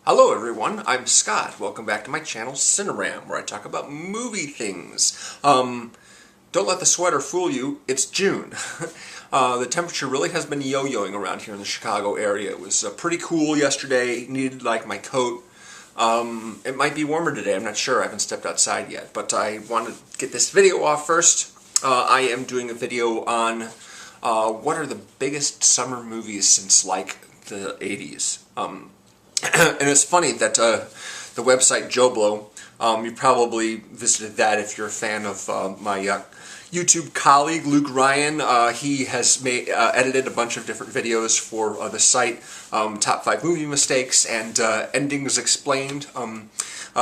Hello everyone, I'm Scott. Welcome back to my channel CineRam, where I talk about movie things. Don't let the sweater fool you, it's June. The temperature really has been yo-yoing around here in the Chicago area. It was pretty cool yesterday, needed like my coat. It might be warmer today, I'm not sure, I haven't stepped outside yet. But I wanted to get this video off first. I am doing a video on what are the biggest summer movies since like the 80s. And it's funny that the website Joblo, you probably visited that if you're a fan of my YouTube colleague Luke Ryan. He has edited a bunch of different videos for the site, Top 5 Movie Mistakes and Endings Explained.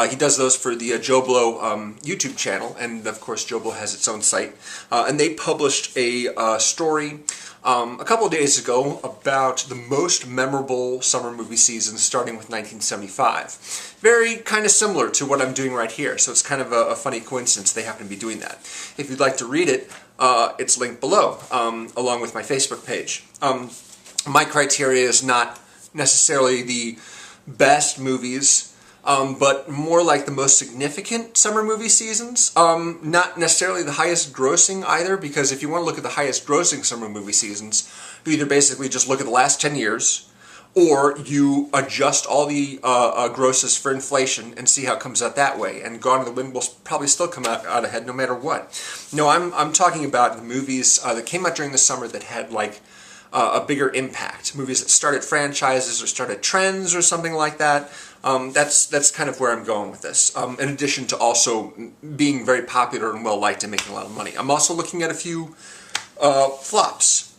He does those for the Joblo YouTube channel, and of course Joblo has its own site. And they published a story a couple of days ago about the most memorable summer movie seasons starting with 1975. Very kind of similar to what I'm doing right here, so it's kind of a funny coincidence they happen to be doing that. If you'd like to read it, it's linked below, along with my Facebook page. My criteria is not necessarily the best movies, but more like the most significant summer movie seasons. Not necessarily the highest grossing either, because if you want to look at the highest grossing summer movie seasons, you either basically just look at the last 10 years, or you adjust all the grosses for inflation and see how it comes out that way. And Gone with the Wind will probably still come out ahead no matter what. No, I'm talking about the movies that came out during the summer that had like a bigger impact. Movies that started franchises or started trends or something like that. That's kind of where I'm going with this, in addition to also being very popular and well-liked and making a lot of money. I'm also looking at a few flops.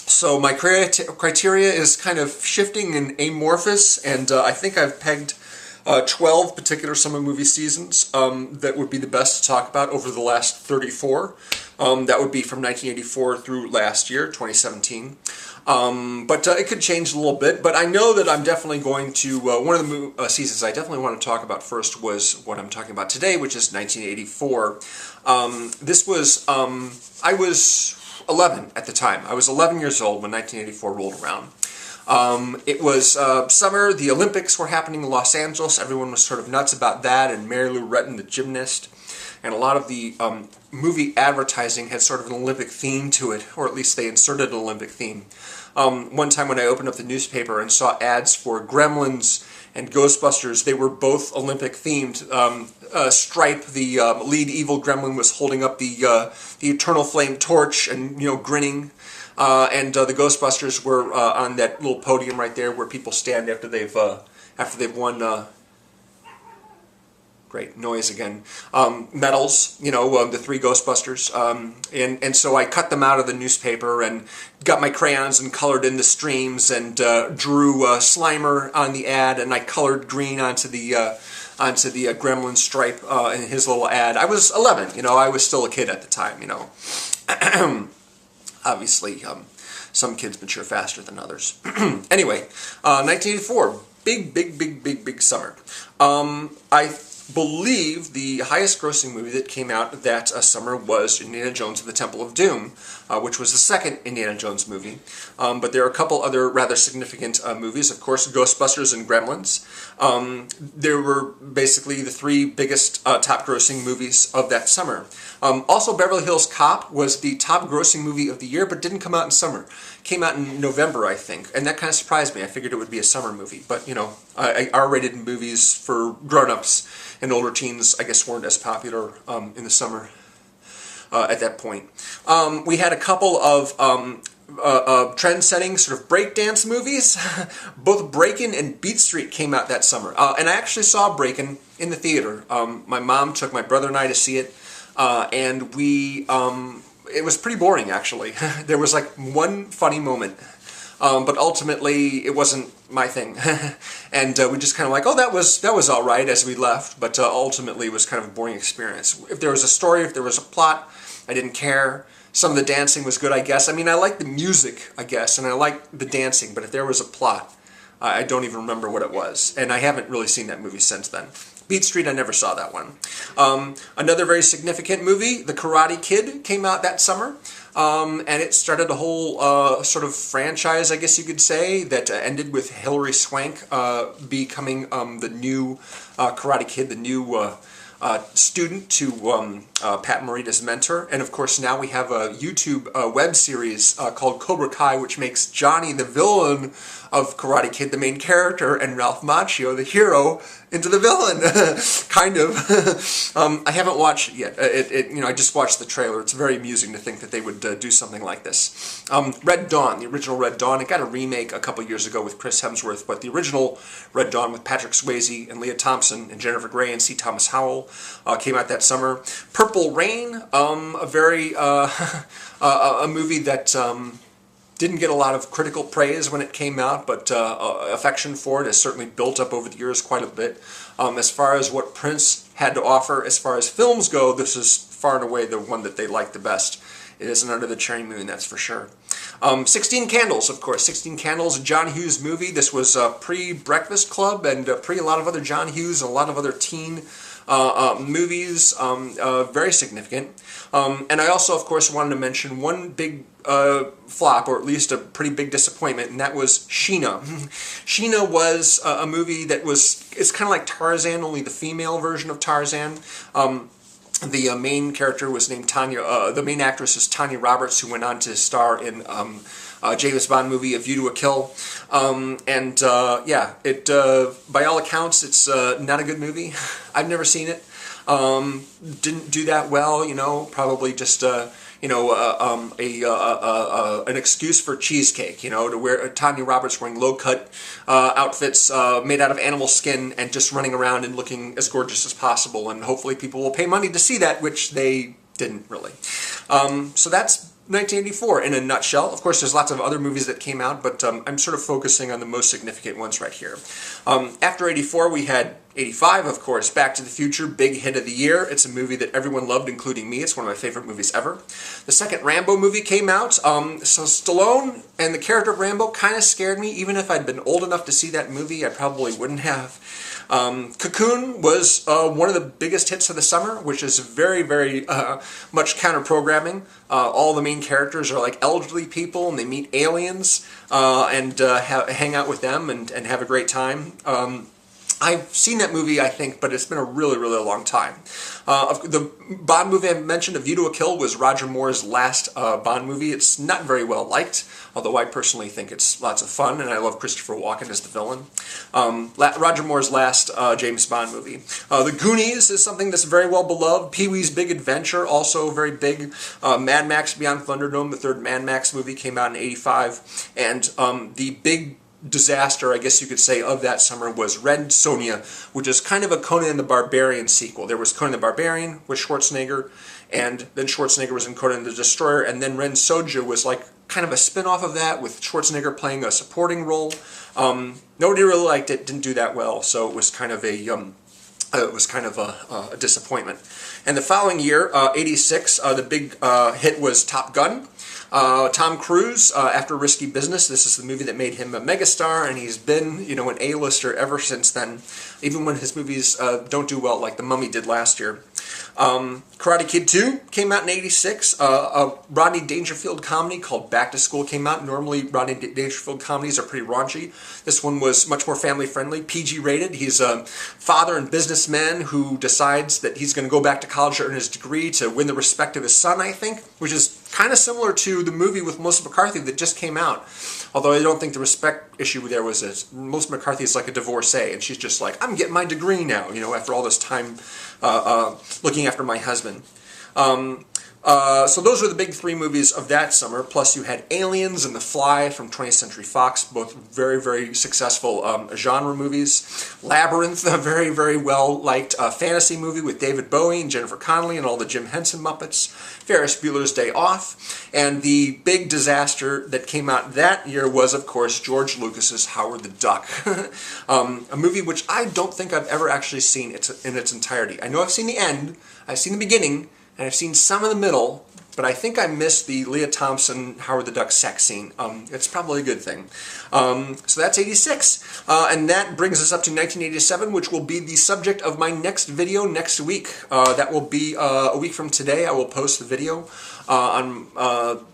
So my criteria is kind of shifting and amorphous, and I think I've pegged 12 particular summer movie seasons that would be the best to talk about over the last 34. That would be from 1984 through last year, 2017. But it could change a little bit. But I know that I'm definitely going to, one of the seasons I definitely want to talk about first was what I'm talking about today, which is 1984. This was, I was 11 at the time. I was 11 years old when 1984 rolled around. It was summer, the Olympics were happening in Los Angeles, everyone was sort of nuts about that, and Mary Lou Retton, the gymnast, and a lot of the movie advertising had sort of an Olympic theme to it, or at least they inserted an Olympic theme. One time when I opened up the newspaper and saw ads for Gremlins and Ghostbusters, they were both Olympic themed. Stripe, the lead evil gremlin, was holding up the eternal flame torch and, you know, grinning. And the Ghostbusters were on that little podium right there where people stand after they've won. Great noise again. Medals, you know, the three Ghostbusters, and so I cut them out of the newspaper and got my crayons and colored in the streams and drew Slimer on the ad, and I colored green onto the gremlin stripe in his little ad. I was 11, you know, I was still a kid at the time, you know. Obviously, some kids mature faster than others. Anyway, 1984, big summer. I believe the highest grossing movie that came out that summer was Indiana Jones and the Temple of Doom, which was the second Indiana Jones movie. But there are a couple other rather significant movies, of course, Ghostbusters and Gremlins. There were basically the three biggest top grossing movies of that summer. Also, Beverly Hills Cop was the top grossing movie of the year, but didn't come out in summer. Came out in November, I think, and that kind of surprised me. I figured it would be a summer movie, but, you know, R-rated movies for grown-ups and older teens, I guess, weren't as popular in the summer at that point. We had a couple of trend-setting sort of breakdance movies. Both Breakin' and Beat Street came out that summer, and I actually saw Breakin' in the theater. My mom took my brother and I to see it, and it was pretty boring, actually. There was like one funny moment, but ultimately it wasn't my thing. And we just kind of like, oh, that was all right as we left, but ultimately it was kind of a boring experience. If there was a story, if there was a plot, I didn't care. Some of the dancing was good, I guess. I mean, I like the music, I guess, and I like the dancing, but if there was a plot, I don't even remember what it was. And I haven't really seen that movie since then. Beat Street, I never saw that one. Another very significant movie, The Karate Kid, came out that summer. and it started a whole sort of franchise, I guess you could say, that ended with Hilary Swank becoming the new Karate Kid, the new student to Pat Morita's mentor. And of course now we have a YouTube web series called Cobra Kai, which makes Johnny, the villain of Karate Kid, the main character, and Ralph Macchio, the hero, into the villain. Kind of. I haven't watched it yet. I just watched the trailer. It's very amusing to think that they would do something like this. Red Dawn, the original Red Dawn, it got a remake a couple years ago with Chris Hemsworth, but the original Red Dawn with Patrick Swayze and Leah Thompson and Jennifer Grey and C. Thomas Howell came out that summer. Purple Rain, a very a movie that didn't get a lot of critical praise when it came out, but affection for it has certainly built up over the years quite a bit. As far as what Prince had to offer, as far as films go, this is far and away the one that they like the best. It isn't Under the Cherry Moon, that's for sure. 16 Candles, of course. 16 Candles, a John Hughes movie. This was pre-Breakfast Club and pre a lot of other John Hughes and a lot of other teen movies, very significant. And I also, of course, wanted to mention one big flop, or at least a pretty big disappointment, and that was Sheena. Sheena was a movie that it's kind of like Tarzan, only the female version of Tarzan. The main character was named Tanya, the main actress is Tanya Roberts, who went on to star in James Bond movie, A View to a Kill. Yeah, by all accounts, it's not a good movie. I've never seen it. Didn't do that well, probably just, an excuse for cheesecake, to wear Tanya Roberts wearing low-cut outfits made out of animal skin and just running around and looking as gorgeous as possible, and hopefully people will pay money to see that, which they didn't really. So that's 1984 in a nutshell. Of course, there's lots of other movies that came out, but I'm sort of focusing on the most significant ones right here. After 84, we had 85, of course, Back to the Future, big hit of the year. It's a movie that everyone loved, including me. It's one of my favorite movies ever. The second Rambo movie came out, so Stallone and the character of Rambo kind of scared me. Even if I'd been old enough to see that movie, I probably wouldn't have. Cocoon was one of the biggest hits of the summer, which is very, very much counter-programming. All the main characters are like elderly people, and they meet aliens and hang out with them and have a great time. I've seen that movie, I think, but it's been a really, really long time. The Bond movie I mentioned, A View to a Kill, was Roger Moore's last Bond movie. It's not very well liked, although I personally think it's lots of fun, and I love Christopher Walken as the villain. Roger Moore's last James Bond movie. The Goonies is something that's very well beloved. Pee-wee's Big Adventure, also very big. Mad Max Beyond Thunderdome, the third Mad Max movie, came out in '85. And the big disaster, I guess you could say, of that summer was Red Sonja, which is kind of a Conan the Barbarian sequel. There was Conan the Barbarian with Schwarzenegger, and then Schwarzenegger was in Conan the Destroyer, and then Ren Sonja was like kind of a spin-off of that with Schwarzenegger playing a supporting role. Nobody really liked it, didn't do that well, so it was kind of a disappointment. And the following year, '86, the big hit was Top Gun. Tom Cruise, after Risky Business, this is the movie that made him a megastar, and he's been, an A-lister ever since then, even when his movies don't do well, like The Mummy did last year. Karate Kid 2 came out in '86. A Rodney Dangerfield comedy called Back to School came out. Normally, Rodney Dangerfield comedies are pretty raunchy. This one was much more family-friendly, PG-rated. He's a father and businessman who decides that he's going to go back to college to earn his degree to win the respect of his son, I think, which is kind of similar to the movie with Melissa McCarthy that just came out. Although I don't think the respect issue there was as Melissa McCarthy is like a divorcee, and she's just like, I'm getting my degree now, after all this time looking after my husband. So those were the big three movies of that summer, plus you had Aliens and The Fly from 20th Century Fox, both very, very successful genre movies. Labyrinth, a very, very well-liked fantasy movie with David Bowie and Jennifer Connelly and all the Jim Henson Muppets. Ferris Bueller's Day Off. And the big disaster that came out that year was, of course, George Lucas's Howard the Duck. A movie which I don't think I've ever actually seen in its entirety. I know I've seen the end, I've seen the beginning, and I've seen some of the middle, but I think I missed the Leah Thompson, Howard the Duck sex scene. It's probably a good thing. So that's 86. And that brings us up to 1987, which will be the subject of my next video next week. That will be a week from today. I will post the video on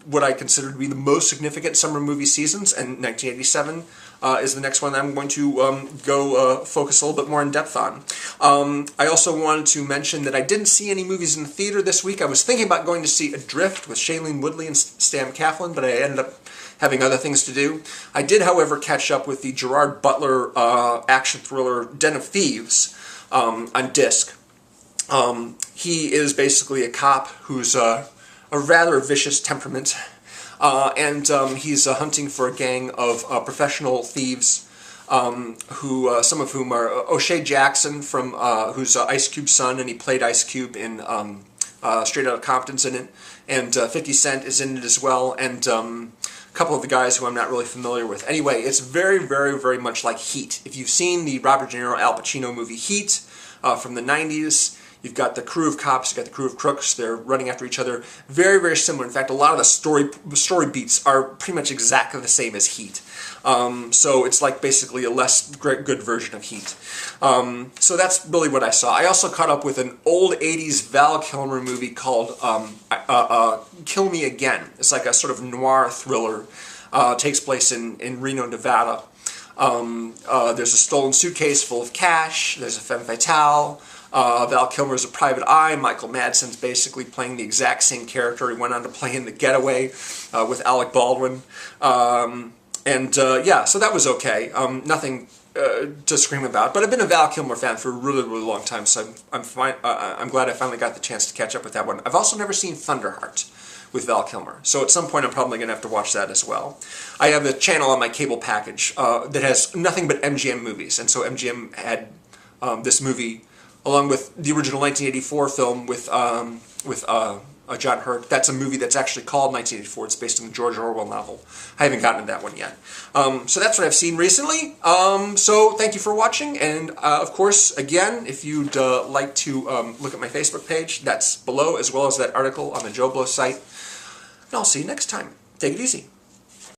what I consider to be the most significant summer movie seasons, and 1987 is the next one that I'm going to go focus a little bit more in depth on. I also wanted to mention that I didn't see any movies in the theater this week. I was thinking about going to see Adrift with Shailene Woodley and Stan Claflin, but I ended up having other things to do. I did, however, catch up with the Gerard Butler action thriller Den of Thieves on disc. He is basically a cop who's a rather vicious temperament, and he's hunting for a gang of professional thieves, who some of whom are O'Shea Jackson, from who's Ice Cube's son, and he played Ice Cube in Straight Outta Compton's in it, and 50 Cent is in it as well, and a couple of the guys who I'm not really familiar with. Anyway, it's very, very, very much like Heat. If you've seen the Robert De Niro, Al Pacino movie Heat from the 90s, you've got the crew of cops, you've got the crew of crooks, they're running after each other. Very, very similar. In fact, a lot of the story beats are pretty much exactly the same as Heat. So it's like basically a less good version of Heat. So that's really what I saw. I also caught up with an old 80s Val Kilmer movie called Kill Me Again. It's like a sort of noir thriller. Takes place in Reno, Nevada. There's a stolen suitcase full of cash. There's a femme fatale. Val Kilmer's a private eye. Michael Madsen's basically playing the exact same character he went on to play in The Getaway with Alec Baldwin. Yeah, so that was okay. Nothing to scream about. But I've been a Val Kilmer fan for a really, really long time, so I'm glad I finally got the chance to catch up with that one. I've also never seen Thunderheart with Val Kilmer, so at some point I'm probably going to have to watch that as well. I have a channel on my cable package that has nothing but MGM movies, and so MGM had this movie along with the original 1984 film with John Hurt. That's a movie that's actually called 1984. It's based on the George Orwell novel. I haven't gotten to that one yet. So that's what I've seen recently. So thank you for watching, and of course, again, if you'd like to look at my Facebook page, that's below, as well as that article on the Joblo site. And I'll see you next time. Take it easy.